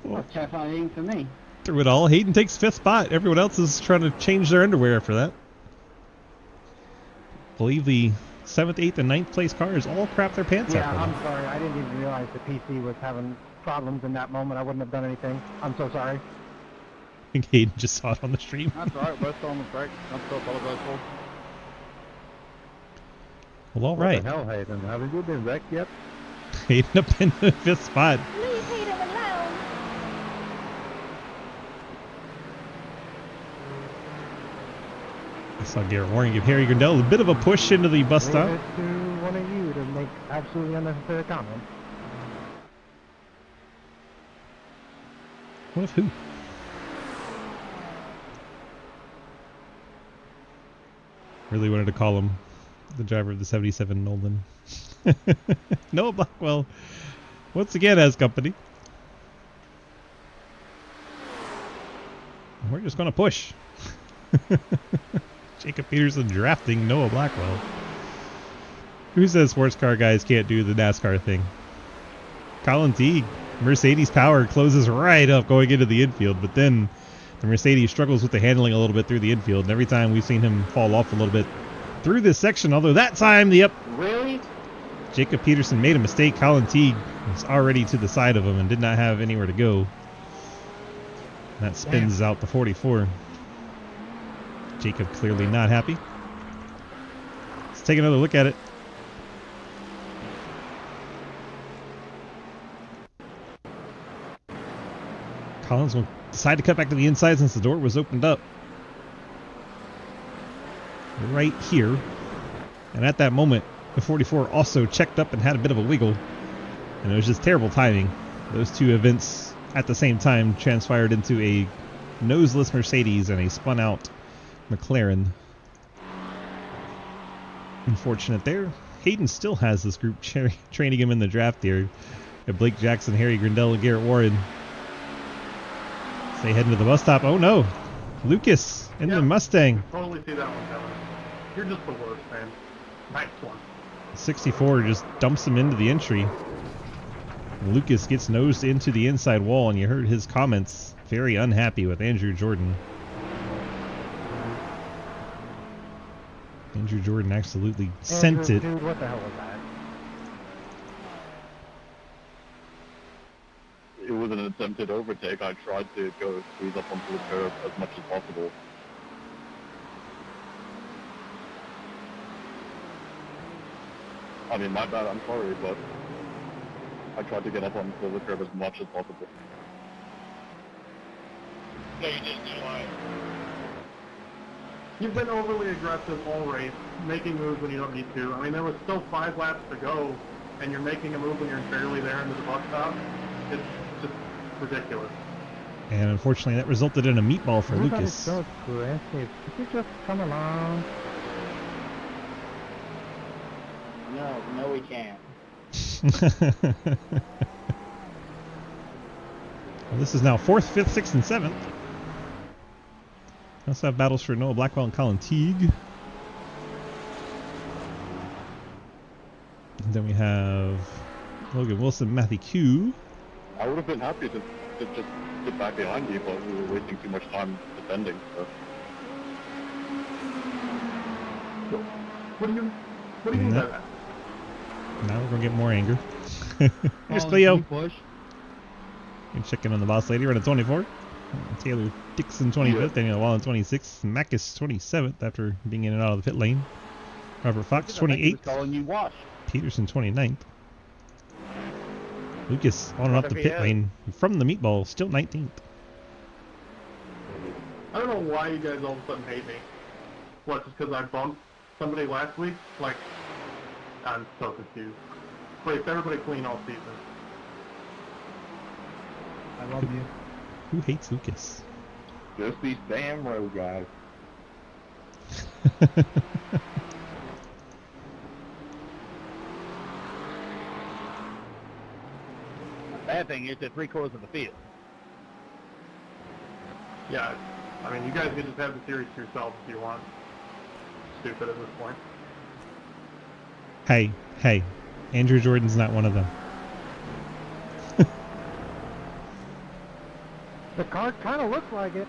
Well, terrifying for me. Through it all, Hayden takes 5th spot. Everyone else is trying to change their underwear after that. I believe the 7th, 8th, and 9th place cars all crap their pants Yeah, after I'm them. sorry. I didn't even realize the PC was having problems in that moment. I wouldn't have done anything. I'm so sorry. Hayden just saw it on the stream. That's alright, we're still on the break. I'm still apologize for. Well, all right. What the hell, Hayden? Haven't you been wrecked yet? Hayden up in the 5th spot. Leave Hayden alone. I saw Garrett Warren give Harry Grindell a bit of a push into the bus stop. Leave it to one of you to make absolutely unnecessary comments. What of who? Really wanted to call him the driver of the 77 Nolan. Noah Blackwell once again has company. We're just going to push. Jacob Peterson drafting Noah Blackwell. Who says sports car guys can't do the NASCAR thing? Colin Teague. Mercedes power closes right up going into the infield, but then the Mercedes struggles with the handling a little bit through the infield, and every time we've seen him fall off a little bit through this section, although that time Really? Jacob Peterson made a mistake. Colin Teague was already to the side of him and did not have anywhere to go. And that spins out the 44. Jacob clearly not happy. Let's take another look at it. Collins will decide to cut back to the inside since the door was opened up. Right here. And at that moment, the 44 also checked up and had a bit of a wiggle. And it was just terrible timing. Those two events at the same time transpired into a noseless Mercedes and a spun out McLaren. Unfortunate there. Hayden still has this group training him in the draft here. Got Blake Jackson, Harry Grindell, and Garrett Warren. They head into the bus stop. Oh no! Lucas in the Mustang. Totally see that one coming. You're just the worst, man. Nice one. 64 just dumps him into the entry. Lucas gets nosed into the inside wall, and you heard his comments. Very unhappy with Andrew Jordan. Andrew Jordan absolutely sent it. Dude, what the hell was that? It was an attempted overtake. I tried to go squeeze up onto the curb as much as possible. I mean, my bad, I'm sorry, but I tried to get up onto the curb as much as possible. No, you didn't. You lied. You've been overly aggressive all race, making moves when you don't need to. I mean, there was still 5 laps to go, and you're making a move when you're barely there into the bus stop. It's just ridiculous. And unfortunately, that resulted in a meatball for Everybody's Lucas. so aggressive. Could you just come along? No, we can't. Well, this is now 4th, 5th, 6th, and 7th. We also have battles for Noah Blackwell and Colin Teague. And then we have Logan Wilson, Matthew Q. I would have been happy to just sit back behind you, but we were wasting too much time defending. So. What do you mean by that? Now we're going to get more anger. Here's Cleo. Push. You check in on the boss lady, running 24. Taylor Dixon 25th, Daniel Wallen 26th, Macus 27th after being in and out of the pit lane. Robert Fox 28th, Calling you wash. Peterson 29th. Lucas on and off the pit lane from the meatball, still 19th. I don't know why you guys all of a sudden hate me. What, just because I bumped somebody last week? Like, I'm so confused. Race everybody clean all season. I love you. Who hates Lucas? Just these damn road guys. The bad thing is that 3/4 of the field. Yeah, I mean, you guys can just have the series to yourselves if you want. Stupid at this point. Hey, Andrew Jordan's not one of them. The car kind of looks like it.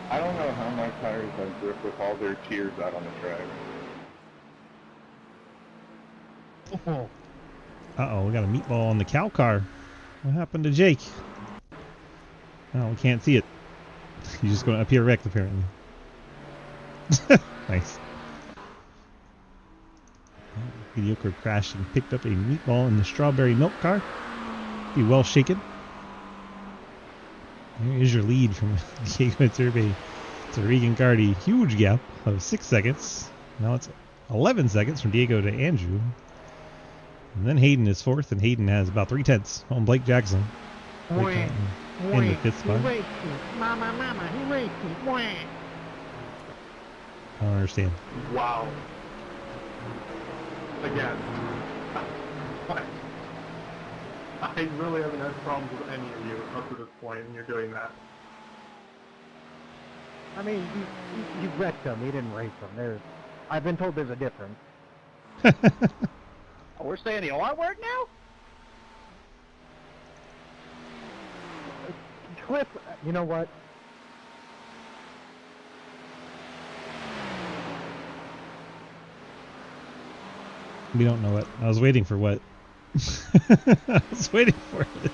I don't know how my tires have grip with all their tears out on the track. Oh. Uh-oh, we got a meatball on the cow car. What happened to Jake? Oh, we can't see it. He's just going up here wrecked, apparently. Nice. Mediocre crashed and picked up a meatball in the strawberry milk car. Be well shaken. There is your lead from Diego Iturbe to Regan Gardy. Huge gap of 6 seconds. Now it's 11 seconds from Diego to Andrew. And then Hayden is fourth, and Hayden has about 3/10 on Blake Jackson. Blake in the fifth spot. He raped me. Mama, he raped me. Wah. I don't understand. Wow. Again. I really haven't had problems with any of you up to this point, and you're doing that. I mean, you wrecked him. He didn't race him. I've been told there's a difference. Oh, we're saying the R word now? Cliff, you know what? We don't know what. I was waiting for what. I was waiting for it.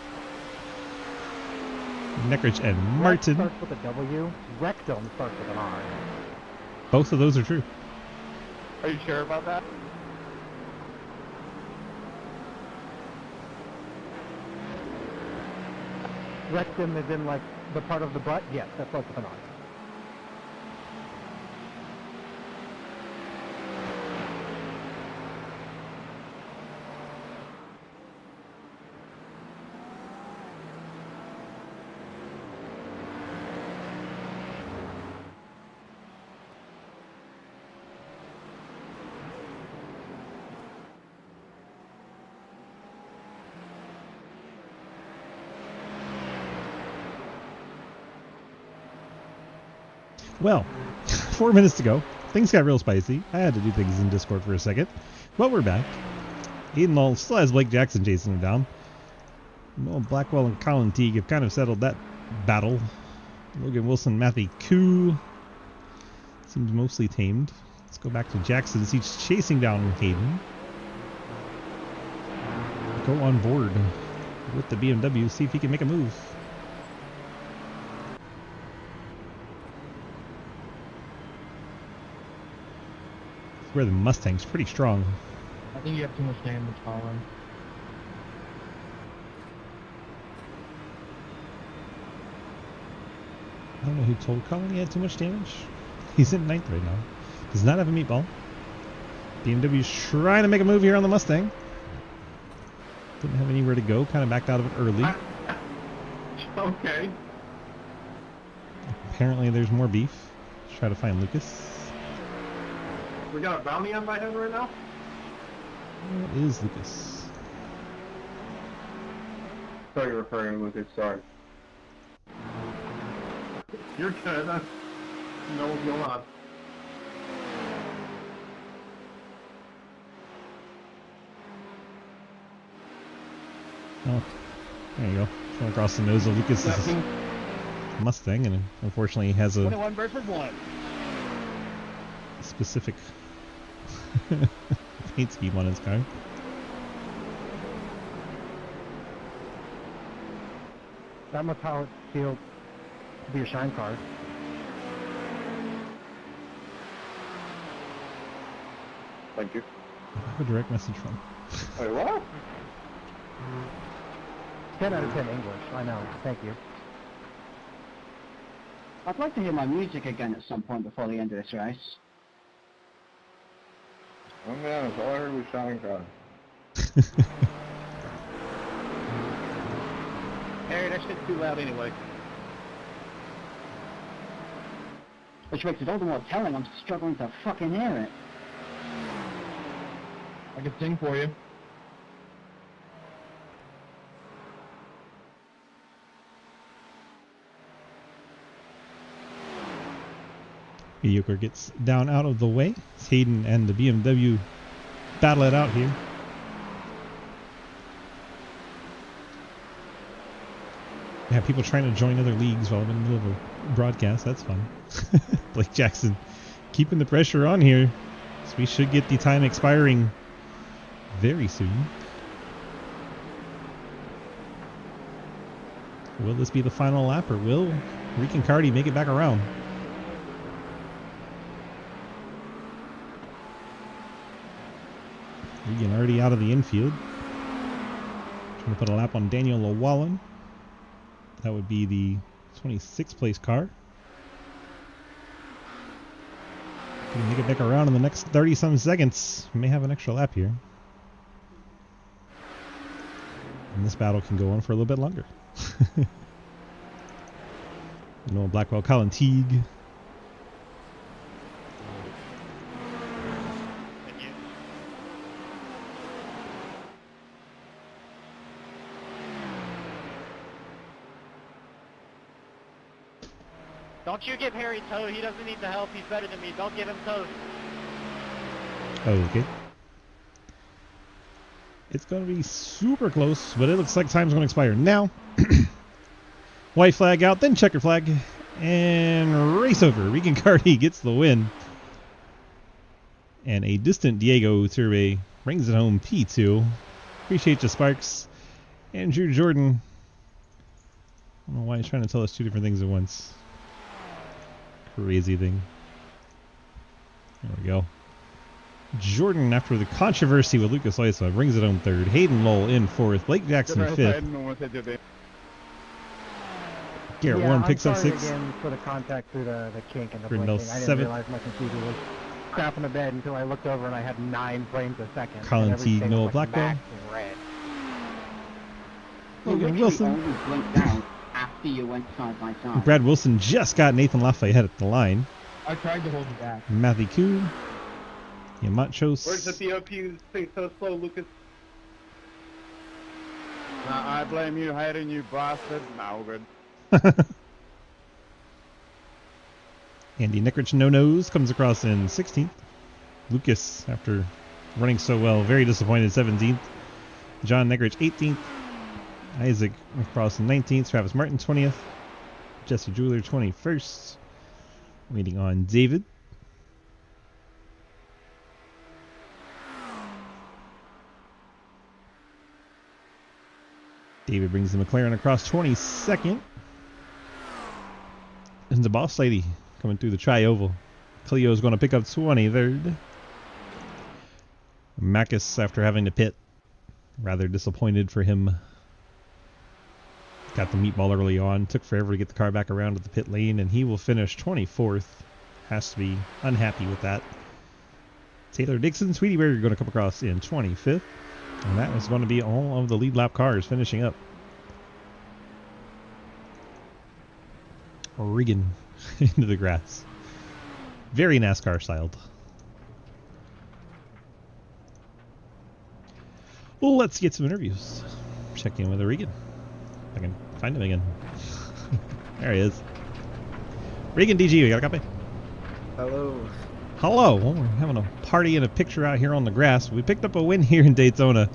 Neckrich and Martin. Starts with a W. Rectum starts with an R. Both of those are true. Are you sure about that? Rectum is in like the part of the butt. Yes, that starts with an R. Well, 4 minutes to go. Things got real spicy. I had to do things in Discord for a second. But we're back. Aiden Lowell still has Blake Jackson chasing him down. Noel Blackwell and Colin Teague have kind of settled that battle. Logan Wilson, Matthew Koo seems mostly tamed. Let's go back to Jackson. He's chasing down Hayden. Go on board with the BMW. See if he can make a move. Where the Mustang's pretty strong. I think you have too much damage, Colin. I don't know who told Colin he had too much damage. He's in 9th right now. Does not have a meatball. BMW's trying to make a move here on the Mustang. Didn't have anywhere to go. Kind of backed out of it early. Okay. Apparently there's more beef. Let's try to find Lucas. We got a bounty on my head right now? Where is Lucas? Sorry, you're referring to Lucas, sorry. You're good. No, what's going on? Oh, there you go. Going across the nose of Lucas's Mustang, and unfortunately he has a 21 versus 1. specific paint scheme on his car. That must how it feels to be a shine car. Thank you. I have a direct message from. Wait, what? 10 out of 10 English. I know. Thank you. I'd like to hear my music again at some point before the end of this race. Oh man, all I heard was shine car. Harry, that shit's too loud anyway. Which makes it all the more telling I'm struggling to fucking hear it. I can sing for you. Mediocre gets down out of the way. It's Hayden and the BMW battle it out here. Yeah, people trying to join other leagues while I'm in the middle of a broadcast. That's fun. Blake Jackson keeping the pressure on here. So we should get the time expiring very soon. Will this be the final lap, or will Regan Carty make it back around? Regan already out of the infield. Trying to put a lap on Daniel Llewellyn. That would be the 26th place car. Can make it back around in the next 30-some seconds. May have an extra lap here. And this battle can go on for a little bit longer. Noah Blackwell, Colin Teague. Don't you give Harry tow. He doesn't need the help. He's better than me. Don't give him tow. Okay. It's going to be super close, but it looks like time's going to expire now. White flag out, then checker flag, and race over. Regan Carty gets the win. And a distant Diego Turbe brings it home P2. Appreciate you, Sparks. Andrew Jordan. I don't know why he's trying to tell us two different things at once. Crazy thing. There we go. Jordan, after the controversy with Lucas Leisma, brings it home third. Hayden Lowell in fourth. Blake Jackson fifth. Garrett Warren picks up sixth. Again for the contact through the kink and the Brindle blinking. I didn't seventh. realize my computer was crapping a bed until I looked over and I had 9 frames a second. Colin and Teague, everything Noah was, like, Blackwell. maxed in red. Logan You Wilson. only blinked out after you went side by side. Brad Wilson just got Nathan Lafayette at the line. I tried to hold you back. Matthew Koo. Yamachos. Where's the BOP thing so slow, Lucas? I blame you, Hayden, you bastard. No good. Andy Nickrich no-nose comes across in 16th. Lucas, after running so well, very disappointed, 17th. John Nickrich 18th. Isaac across in 19th. Travis Martin 20th. Jesse Jeweler 21st. Waiting on David. David brings the McLaren across 22nd. And the boss lady coming through the tri-oval. Cleo's going to pick up 23rd. Macus, after having to pit, rather disappointed for him. Got the meatball early on. Took forever to get the car back around to the pit lane, and he will finish 24th. Has to be unhappy with that. Taylor Dixon, Sweetie Bear, going to come across in 25th. And that was going to be all of the lead lap cars finishing up. Regan into the grass. Very NASCAR styled. Well, let's get some interviews. Check in with Regan. If I can find him again. There he is. Regan DG, you got a copy? Hello. Hello. Well, we're having a party and a picture out here on the grass. We picked up a win here in Daytona.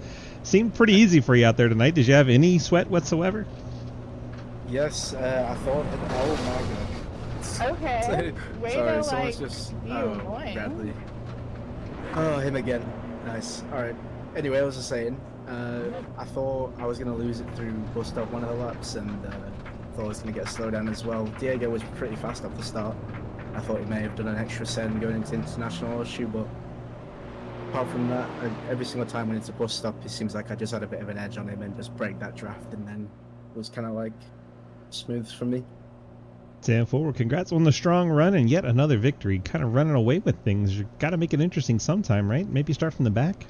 Seemed pretty easy for you out there tonight. Did you have any sweat whatsoever? Yes, I thought. Oh my god. Okay. Way Sorry, to someone's like just. be Oh, annoying. Bradley. Oh, him again. Nice. All right. Anyway, I was just saying. I thought I was gonna lose it through bust up one of the laps, and thought I was gonna get a slowdown as well. Diego was pretty fast off the start. I thought he may have done an extra send going into international shoe, but apart from that, every single time when it's a bus stop, it seems like I just had a bit of an edge on him and just break that draft, and then it was kind of like smooth for me. 10-4. Well, congrats on the strong run and yet another victory. Kind of running away with things. You got to make it interesting sometime, right? Maybe start from the back.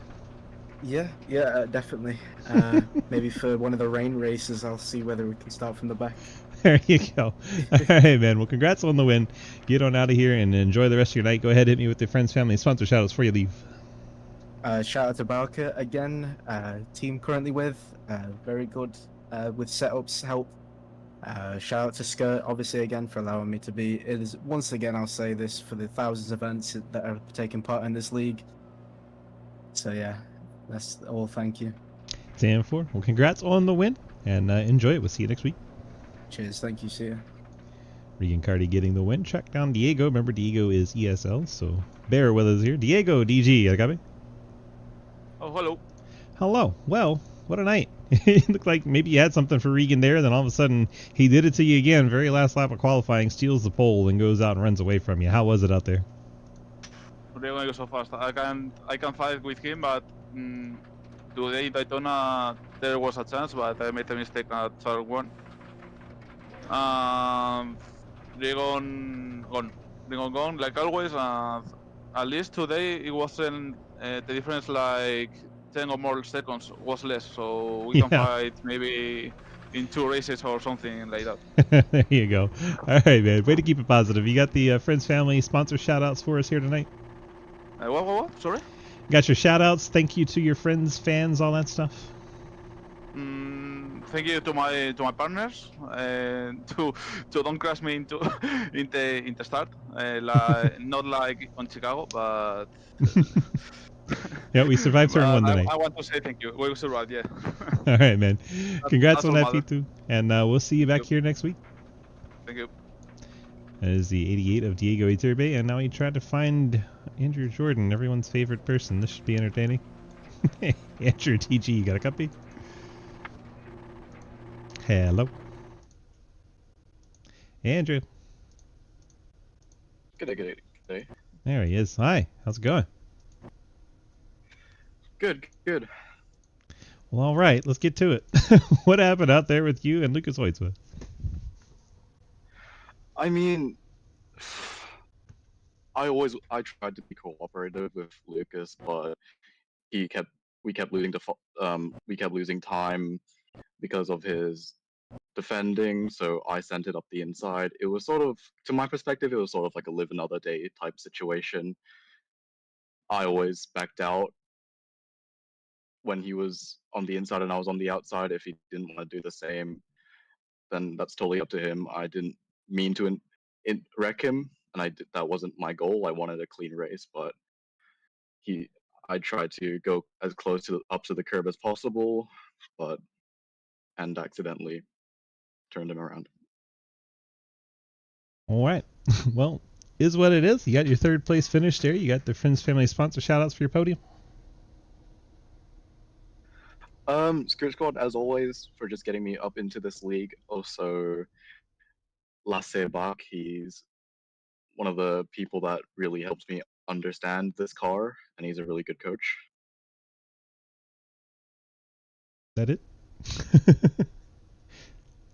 Yeah, definitely. Maybe for one of the rain races, I'll see whether we can start from the back. There you go. All right, man. Well, congrats on the win. Get on out of here and enjoy the rest of your night. Go ahead, hit me with your friends, family, and sponsor shout-outs before you leave. Shout out to Balka again. Team currently with. Very good with setups, help. Shout out to Skirt, obviously, again, for allowing me to be. It is, once again, I'll say this, for the thousands of events that are taking part in this league. So, yeah, that's all. Thank you. 10-4. Well, congrats on the win and enjoy it. We'll see you next week. Cheers. Thank you. See ya. Regan Carty getting the win. Check down Diego. Remember, Diego is ESL, so bear with us here. Diego, DG, got me? Oh, hello. Hello. Well, what a night. It looked like maybe you had something for Regan there, then all of a sudden he did it to you again. Very last lap of qualifying, steals the pole, and goes out and runs away from you. How was it out there? Today going so fast. I can fight with him, but today in Daytona there was a chance, but I made a mistake at third one. Regan gone like always. At least today it wasn't the difference like 10 or more seconds was less, so we can fight maybe in 2 races or something like that. There you go. All right, man. Way to keep it positive. You got the friends, family, sponsor shout-outs for us here tonight? What? Sorry? Got your shout-outs. Thank you to your friends, fans, all that stuff. Thank you to my partners to don't crash me in the start, not like on Chicago, but yeah, we survived turn 1 tonight. I want to say thank you. We survived, yeah. All right, man. Congrats that's on that, P2, and we'll see you back here next week. Thank you. That is the 88 of Diego Iturbe, and now we try to find Andrew Jordan, everyone's favorite person. This should be entertaining. Andrew TG, you got a copy? Hello. Andrew. Good day. There he is. Hi. How's it going? Good. Well, all right. Let's get to it. What happened out there with you and Lucas Hoytsma? I mean, I tried to be cooperative with Lucas, but we kept losing time because of his defending, so I sent it up the inside. It was sort of, to my perspective, it was sort of like a live another day type situation. I always backed out when he was on the inside and I was on the outside. If he didn't want to do the same, then that's totally up to him. I didn't mean to wreck him, and that wasn't my goal. I wanted a clean race, but I tried to go as close up to the curb as possible, and accidentally turned him around. All right. Well, is what it is. You got your third place finish there. You got the friends, family, sponsor shout-outs for your podium. Skirt Squad, as always, for just getting me up into this league. Also, Lasse Bach, he's one of the people that really helps me understand this car, and he's a really good coach. Is that it?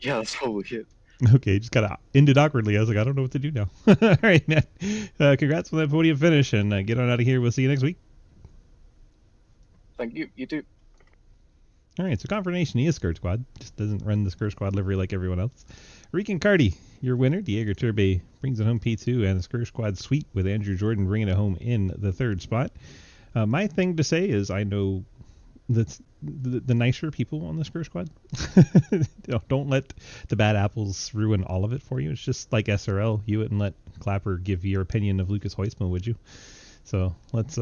Yeah, that's totally it. Okay, just got to end it awkwardly. I was like, I don't know what to do now. All right, man. Congrats on that podium finish, and get on out of here. We'll see you next week. Thank you. You too. All right, so Confirmation, he is Skirt Squad. Just doesn't run the Skirt Squad livery like everyone else. Regan Carty, your winner. Diego Turbe brings it home P2, and the Skirt Squad sweep with Andrew Jordan bringing it home in the third spot. My thing to say is I know that's the nicer people on the Skirt Squad. Don't let the bad apples ruin all of it for you. It's just like SRL. You wouldn't let Clapper give your opinion of Lucas Hoytsma, would you? So let's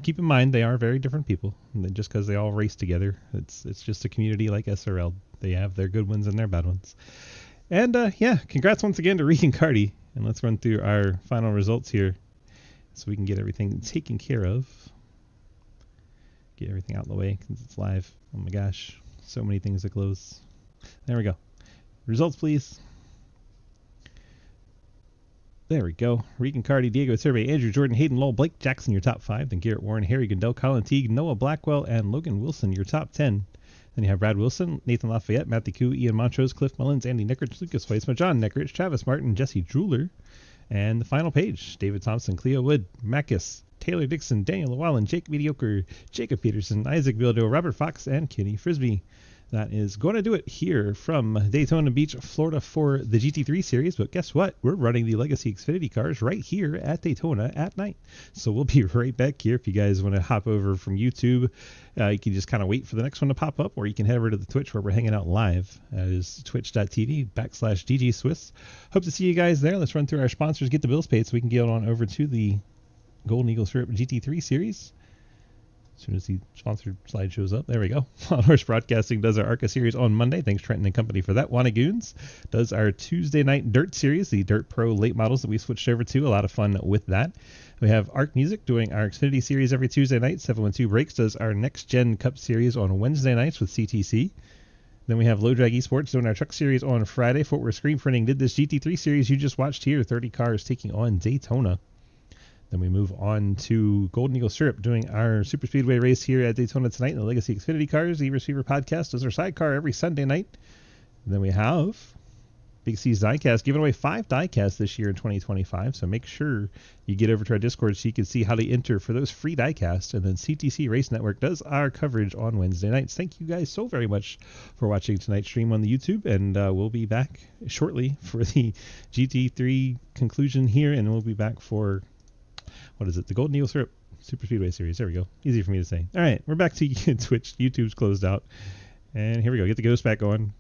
keep in mind they are very different people. And just because they all race together, it's just a community like SRL. They have their good ones and their bad ones. And yeah, congrats once again to Regan Carty. And let's run through our final results here so we can get everything taken care of. Get everything out of the way since it's live. Oh my gosh, so many things to close. There we go. Results, please. There we go. Regan Carty, Diego Survey, Andrew Jordan, Hayden Lowell, Blake Jackson, your top 5. Then Garrett Warren, Harry Gundel, Colin Teague, Noah Blackwell, and Logan Wilson, your top 10. Then you have Brad Wilson, Nathan Lafayette, Matthew Koo, Ian Montrose, Cliff Mullins, Andy Neckrich, Lucas Weisma, John Neckrich, Travis Martin, Jesse Druler. And the final page, David Thompson, Cleo Wood, Macus, Taylor Dixon, Daniel Llewellyn, Jake Mediocre, Jacob Peterson, Isaac Bildo, Robert Fox, and Kenny Frisbee. That is going to do it here from Daytona Beach, Florida for the GT3 series. But guess what? We're running the Legacy Xfinity cars right here at Daytona at night. So we'll be right back here. If you guys want to hop over from YouTube, you can just kind of wait for the next one to pop up, or you can head over to the Twitch where we're hanging out live. That is twitch.tv/DG Hope to see you guys there. Let's run through our sponsors, get the bills paid so we can get on over to the Golden Eagle Syrup GT3 series. As soon as the sponsored slide shows up, there we go. Wild Horse Broadcasting does our ARCA series on Monday. Thanks Trenton and company for that. Wannagoons does our Tuesday night Dirt series, the Dirt Pro late models that we switched over to. A lot of fun with that. We have Arc Music doing our Xfinity series every Tuesday night. 712 Brakes does our Next Gen Cup series on Wednesday nights with CTC. Then we have Low Drag Esports doing our truck series on Friday. Fort Worth Screen Printing did this GT3 series you just watched here. 30 cars taking on Daytona. Then we move on to Golden Eagle Syrup doing our Super Speedway race here at Daytona tonight in the Legacy Xfinity Cars. The Receiver Podcast does our sidecar every Sunday night. And then we have Big C's Diecast giving away 5 diecasts this year in 2025. So make sure you get over to our Discord so you can see how to enter for those free diecasts. And then CTC Race Network does our coverage on Wednesday nights. Thank you guys so very much for watching tonight's stream on the YouTube. And we'll be back shortly for the GT3 conclusion here. And we'll be back for... what is it? The Golden Eagle Syrup Super Speedway Series. There we go. Easy for me to say. All right, we're back to Twitch. YouTube's closed out. And here we go. Get the ghost back going.